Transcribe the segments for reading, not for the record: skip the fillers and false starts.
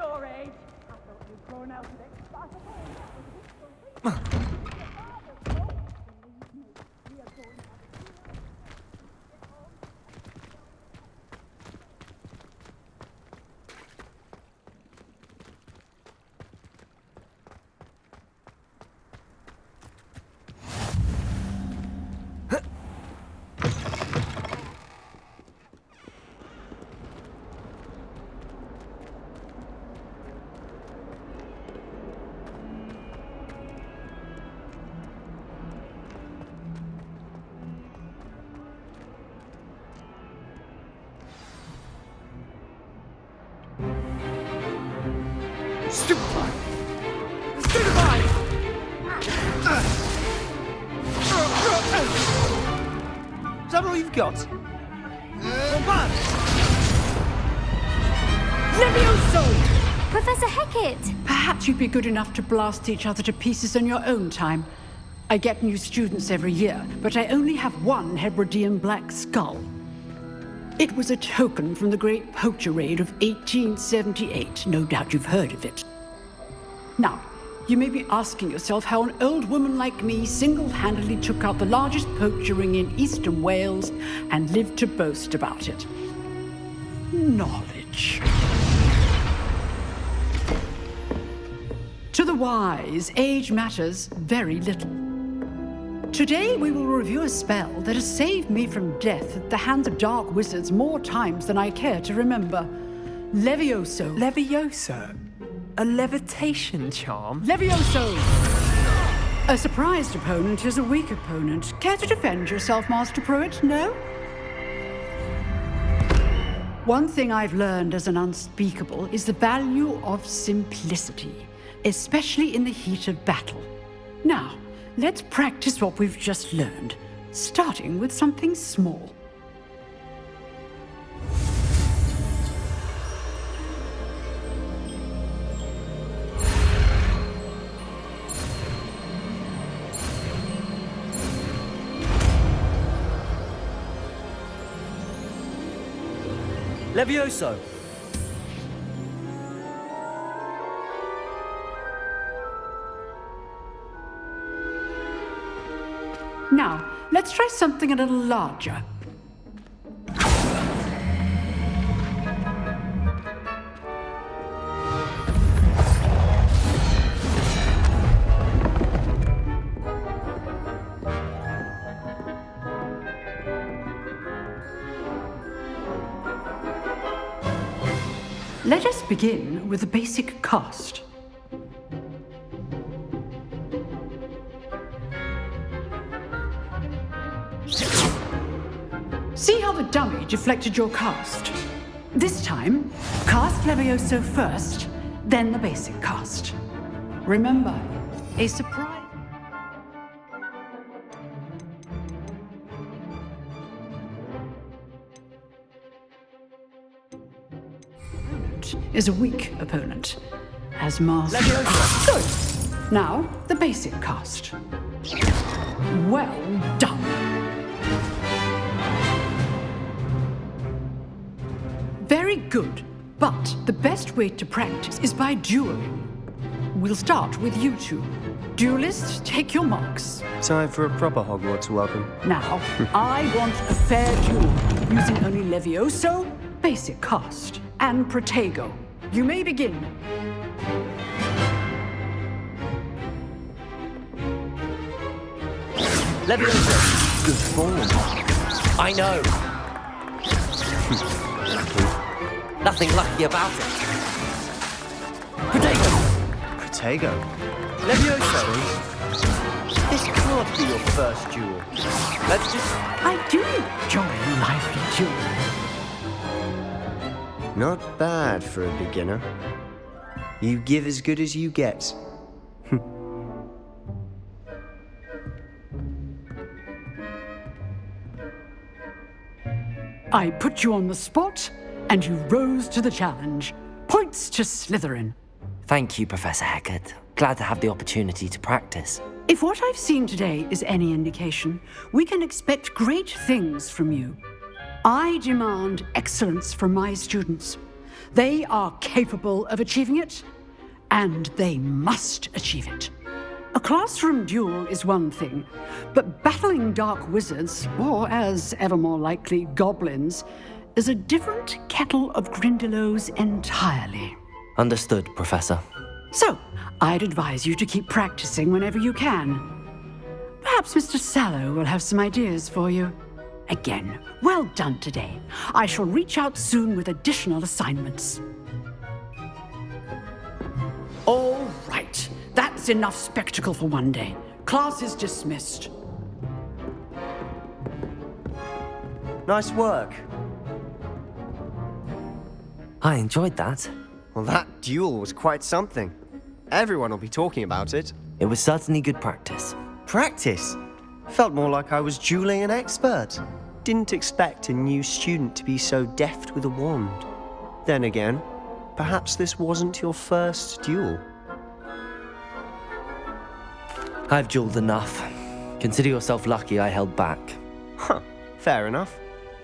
your age. I thought you'd grown out of it. Stupefy! Stupefy! Is that all you've got? Levioso! Professor Hecat! Perhaps you'd be good enough to blast each other to pieces in your own time. I get new students every year, but I only have one Hebridean black skull. It was a token from the Great Poacher Raid of 1878. No doubt you've heard of it. Now, you may be asking yourself how an old woman like me single-handedly took out the largest poacher ring in eastern Wales and lived to boast about it. Knowledge. To the wise, age matters very little. Today we will review a spell that has saved me from death at the hands of dark wizards more times than I care to remember. Levioso. Levioso? A levitation charm? Levioso! A surprised opponent is a weak opponent. Care to defend yourself, Master Pruitt? No? One thing I've learned as an unspeakable is the value of simplicity, especially in the heat of battle. Now, let's practice what we've just learned, starting with something small. Levioso! Now, let's try something a little larger. Let us begin with the basic cast. See how the dummy deflected your cast? This time, cast Levioso first, then the basic cast. Remember, a surprise is a weak opponent, as Master. Good. Now, the basic cast. Well done. Very good, but the best way to practice is by dueling. We'll start with you two. Duelists, take your marks. Time for a proper Hogwarts welcome. Now, I want a fair duel, using only Levioso, basic cast, and Protego. You may begin. Levioso! Good form. I know! Nothing lucky about it. Protego! Protego. Levioso! This can't be your first duel. Let's just... I do enjoy a lively duel. Not bad for a beginner. You give as good as you get. I put you on the spot, and you rose to the challenge. Points to Slytherin. Thank you, Professor Hecat. Glad to have the opportunity to practice. If what I've seen today is any indication, we can expect great things from you. I demand excellence from my students. They are capable of achieving it, and they must achieve it. A classroom duel is one thing, but battling dark wizards, or as ever more likely, goblins, is a different kettle of Grindylows entirely. Understood, Professor. So, I'd advise you to keep practicing whenever you can. Perhaps Mr. Sallow will have some ideas for you. Again, well done today. I shall reach out soon with additional assignments. All right, that's enough spectacle for one day. Class is dismissed. Nice work. I enjoyed that. Well, that duel was quite something. Everyone will be talking about it. It was certainly good practice. Practice? Felt more like I was dueling an expert. Didn't expect a new student to be so deft with a wand. Then again, perhaps this wasn't your first duel. I've dueled enough. Consider yourself lucky I held back. Huh, fair enough.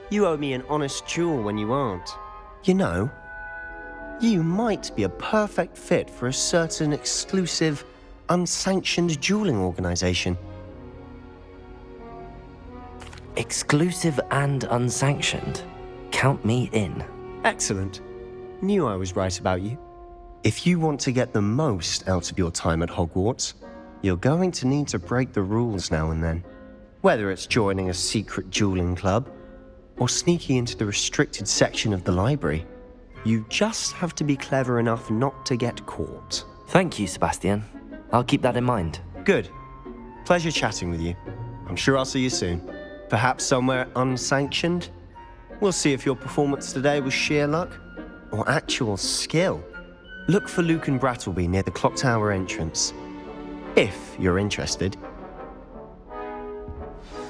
You owe me an honest duel when you aren't. You know, you might be a perfect fit for a certain exclusive, unsanctioned dueling organization. Exclusive and unsanctioned. Count me in. Excellent. Knew I was right about you. If you want to get the most out of your time at Hogwarts, you're going to need to break the rules now and then. Whether it's joining a secret dueling club, or sneaking into the restricted section of the library, you just have to be clever enough not to get caught. Thank you, Sebastian. I'll keep that in mind. Good. Pleasure chatting with you. I'm sure I'll see you soon. Perhaps somewhere unsanctioned? We'll see if your performance today was sheer luck or actual skill. Look for Luke and Brattleby near the clock tower entrance, if you're interested.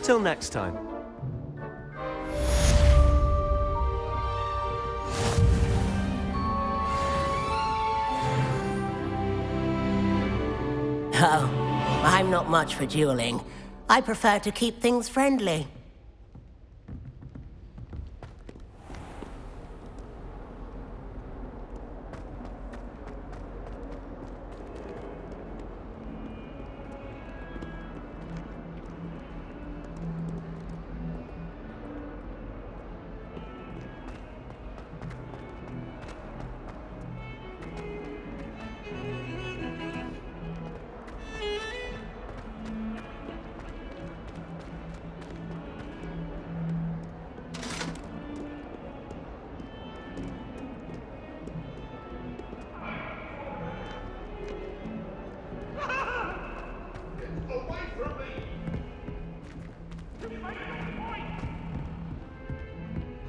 Till next time. Oh, I'm not much for dueling. I prefer to keep things friendly.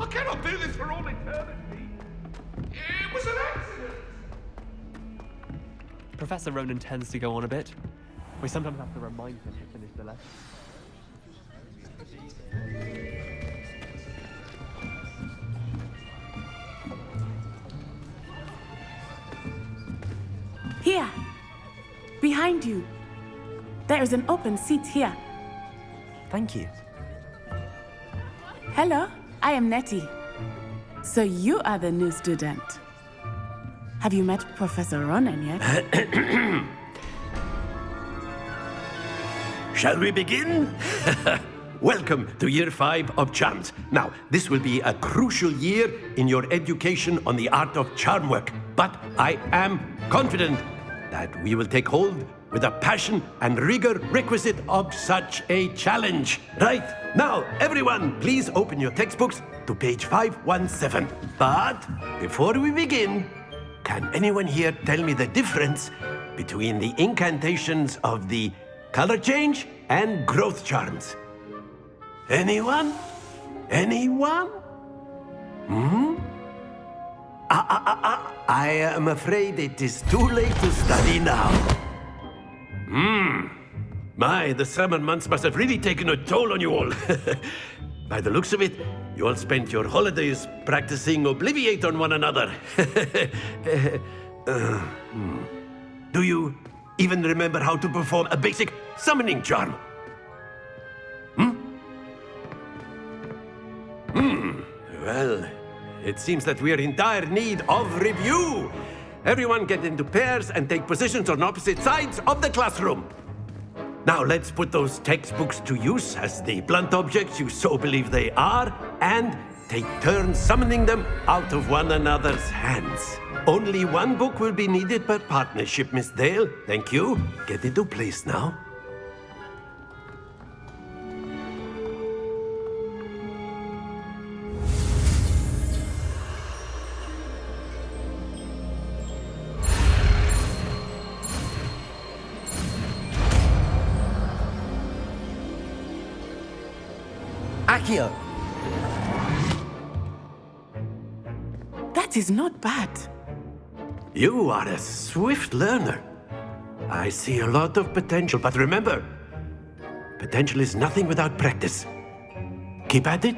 I cannot do this for all eternity. It was an accident. Professor Ronan tends to go on a bit. We sometimes have to remind him to finish the lesson. Here, behind you. There is an open seat here. Thank you. Hello, I am Nettie. So you are the new student. Have you met Professor Ronan yet? Shall we begin? Welcome to Year 5 of Charms. Now, this will be a crucial year in your education on the art of charm work, but I am confident that we will take hold with the passion and rigor requisite of such a challenge. Right, now, everyone, please open your textbooks to page 517. But before we begin, can anyone here tell me the difference between the incantations of the color change and growth charms? Anyone? Anyone? I am afraid it is too late to study now. My, the summer months must have really taken a toll on you all. By the looks of it, you all spent your holidays practicing Obliviate on one another. Do you even remember how to perform a basic summoning charm? Well, It seems that we are in dire need of review. Everyone get into pairs and take positions on opposite sides of the classroom. Now let's put those textbooks to use as the blunt objects you so believe they are, and take turns summoning them out of one another's hands. Only one book will be needed per partnership, Miss Dale. Thank you. Get into place now. Accio! That is not bad. You are a swift learner. I see a lot of potential, but remember, potential is nothing without practice. Keep at it.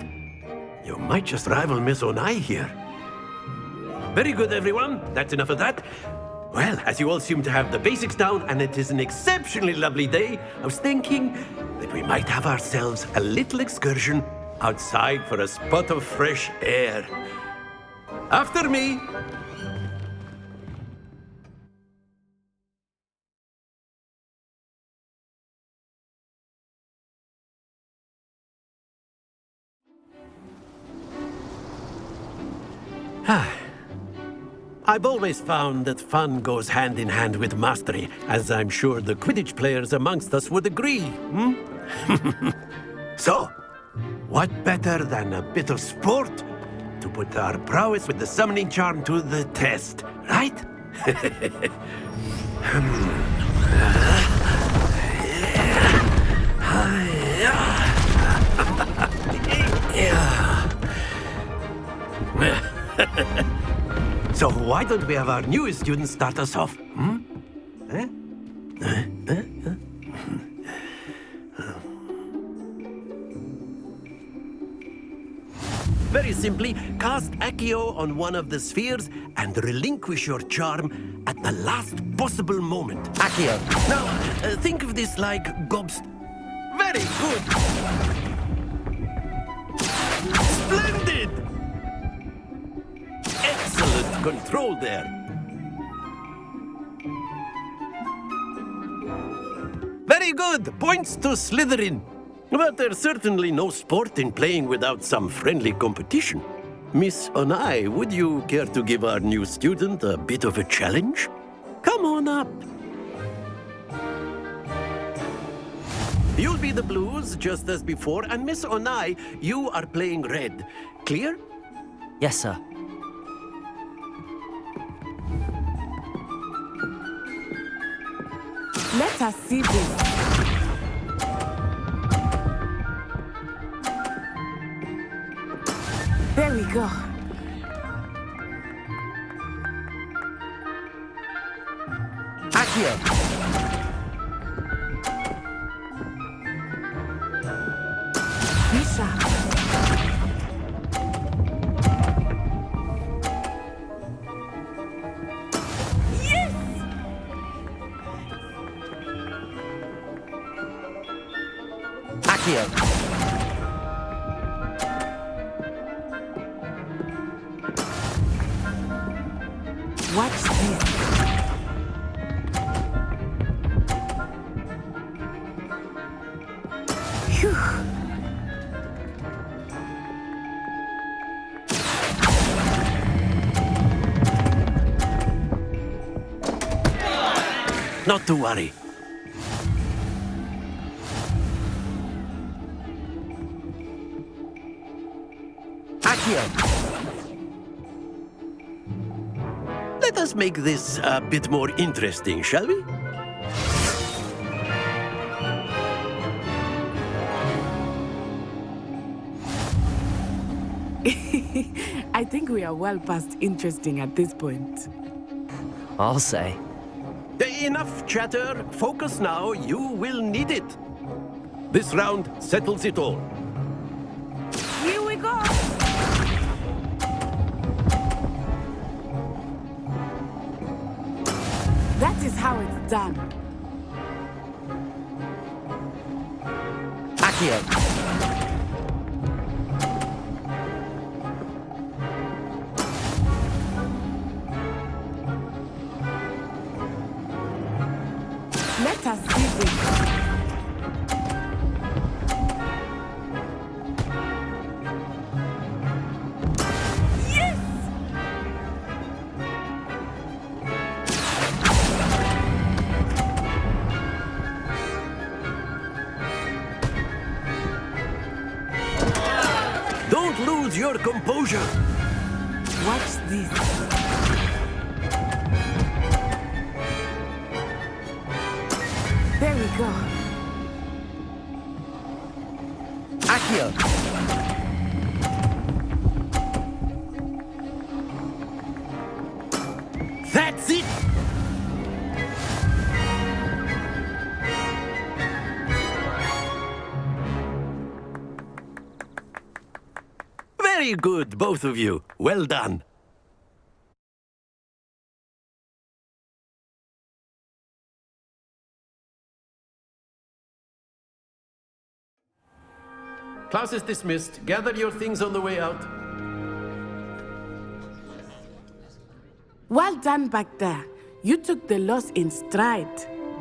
You might just rival Miss Onai here. Very good, everyone. That's enough of that. Well, as you all seem to have the basics down, and it is an exceptionally lovely day, I was thinking that we might have ourselves a little excursion outside for a spot of fresh air. After me. I've always found that fun goes hand in hand with mastery, as I'm sure the Quidditch players amongst us would agree, So, what better than a bit of sport to put our prowess with the summoning charm to the test, right? So why don't we have our newest student start us off? Very simply, cast Accio on one of the spheres and relinquish your charm at the last possible moment. Accio! Now, think of this like Very good! Splendid! Excellent control there. Very good! Points to Slytherin. But there's certainly no sport in playing without some friendly competition. Miss Onai, would you care to give our new student a bit of a challenge? Come on up. You'll be the blues, just as before, and Miss Onai, you are playing red. Clear? Yes, sir. Let us see this. There we go. Accio! Misha. Yes! Accio! Watch this. Phew. Not to worry. Accio! Let us make this a bit more interesting, shall we? I think we are well past interesting at this point. I'll say. Enough chatter. Focus now. You will need it. This round settles it all. Here we go! That is how it's done. Accio! Let us begin. Don't lose your composure. Watch this. There we go. Accio! That's it! Very good, both of you. Well done. Class is dismissed. Gather your things on the way out. Well done back there. You took the loss in stride.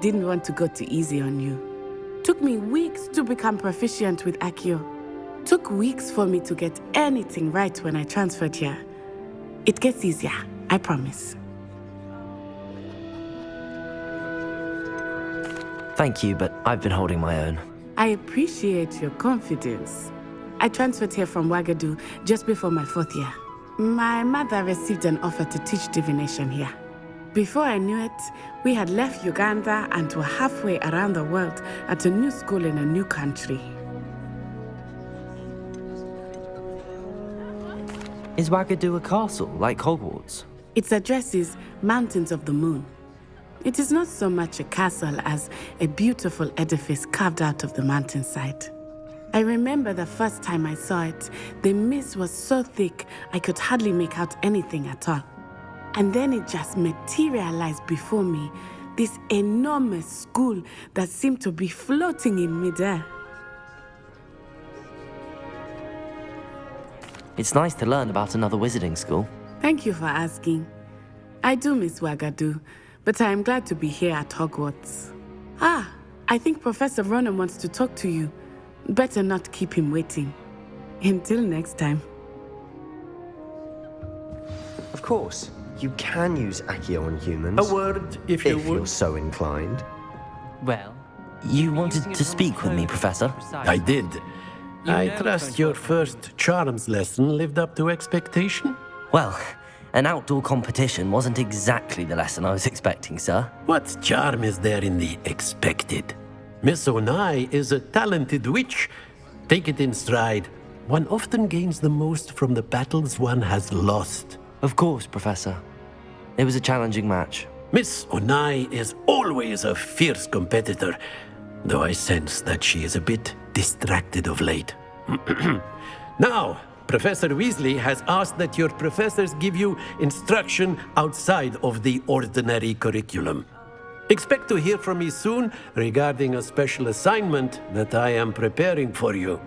Didn't want to go too easy on you. Took me weeks to become proficient with Accio. Took weeks for me to get anything right when I transferred here. It gets easier, I promise. Thank you, but I've been holding my own. I appreciate your confidence. I transferred here from Wagadu just before my 4th year. My mother received an offer to teach divination here. Before I knew it, we had left Uganda and were halfway around the world at a new school in a new country. Is Wagadu a castle, like Hogwarts? Its address is Mountains of the Moon. It is not so much a castle as a beautiful edifice carved out of the mountainside. I remember the first time I saw it, the mist was so thick I could hardly make out anything at all. And then it just materialized before me, this enormous school that seemed to be floating in midair. It's nice to learn about another wizarding school. Thank you for asking. I do miss Wagadu, but I am glad to be here at Hogwarts. I think Professor Ronan wants to talk to you. Better not keep him waiting. Until next time. Of course, you can use Accio on humans. A word, if you would. you're so inclined. Well, You wanted to speak with me, Professor? I did. I trust your first charms lesson lived up to expectation? Well, an outdoor competition wasn't exactly the lesson I was expecting, sir. What charm is there in the expected? Miss Onai is a talented witch. Take it in stride. One often gains the most from the battles one has lost. Of course, Professor. It was a challenging match. Miss Onai is always a fierce competitor, though I sense that she is a bit distracted of late. Now, Professor Weasley has asked that your professors give you instruction outside of the ordinary curriculum. Expect to hear from me soon regarding a special assignment that I am preparing for you.